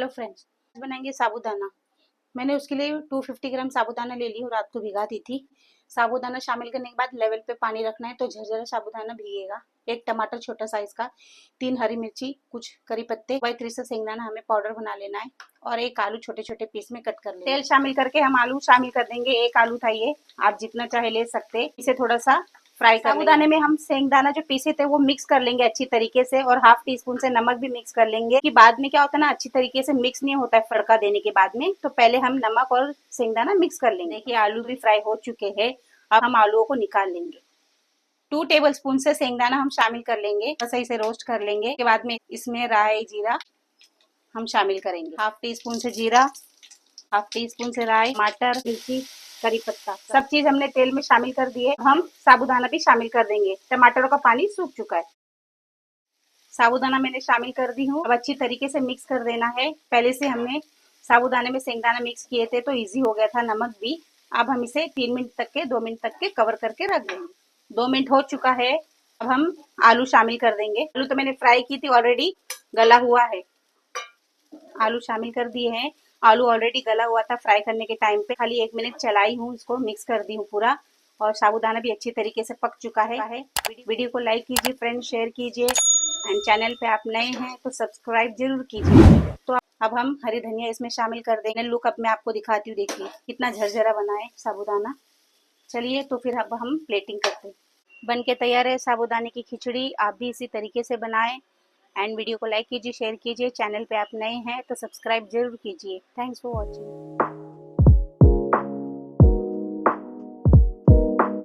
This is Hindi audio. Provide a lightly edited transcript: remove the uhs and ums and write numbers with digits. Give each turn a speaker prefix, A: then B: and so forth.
A: फ्रेंड्स, बनाएंगे साबूदाना। मैंने उसके लिए 250 ग्राम साबूदाना ले ली और रात को भिगा दी थी। साबूदाना शामिल करने के बाद लेवल पे पानी रखना है तो झरझरा साबूदाना भीगेगा। एक टमाटर छोटा साइज का, 3 हरी मिर्ची, कुछ करी पत्ते, व्हाइट क्रिस्टल शेंगदाना हमें पाउडर बना लेना है और एक आलू छोटे छोटे पीस में कट कर लेना है। तेल शामिल करके हम आलू शामिल कर देंगे। एक आलू था ये, आप जितना चाहे ले सकते। इसे थोड़ा सा फ्राई कर लेंगे। साबूदाने में हम शेंगदाना जो पीसे थे वो मिक्स कर लेंगे अच्छी तरीके से और हाफ टी स्पून से नमक भी मिक्स कर लेंगे कि बाद में क्या होता है ना, अच्छी तरीके से मिक्स नहीं होता है तड़का देने के बाद में। तो पहले हम नमक और शेंगदाना मिक्स कर लेंगे। देखिए आलू भी फ्राई हो चुके हैं। अब हम आलूओं को निकाल लेंगे। 2 टेबलस्पून से शेंगदाना हम शामिल कर लेंगे, सही से रोस्ट कर लेंगे। के बाद में इसमें राई जीरा हम शामिल करेंगे। हाफ टी स्पून से जीरा, हाफ टी स्पून से राई, टमाटर, मिर्ची, करी पत्ता, सब चीज हमने तेल में शामिल कर दिए। हम साबूदाना भी शामिल कर देंगे। टमाटरों का पानी सूख चुका है। साबूदाना मैंने शामिल कर दी हूँ। अब अच्छी तरीके से मिक्स कर देना है। पहले से हमने साबूदाने में शेंगदाना मिक्स किए थे तो इजी हो गया था, नमक भी। अब हम इसे 2 मिनट तक के कवर करके रख देंगे। 2 मिनट हो चुका है। अब हम आलू शामिल कर देंगे। आलू तो मैंने फ्राई की थी, ऑलरेडी गला हुआ है। आलू शामिल कर दिए हैं। आलू ऑलरेडी गला हुआ था फ्राई करने के टाइम पे। खाली 1 मिनट चलाई हूँ, इसको मिक्स कर दी हूँ पूरा। और साबूदाना भी अच्छी तरीके से पक चुका है। वीडियो को लाइक कीजिए, फ्रेंड शेयर कीजिए एंड चैनल पे आप नए हैं तो सब्सक्राइब जरूर कीजिए। तो अब हम हरी धनिया इसमें शामिल कर देंगे। लुक अब मैं आपको दिखाती हूँ, देखिए कितना झरझरा बना है साबूदाना। चलिए तो फिर अब हम प्लेटिंग करते हैं। बन के तैयार है साबूदाने की खिचड़ी। आप भी इसी तरीके से बनाएं एंड वीडियो को लाइक कीजिए, शेयर कीजिए। चैनल पे आप नए हैं तो सब्सक्राइब जरूर कीजिए। Thanks for watching.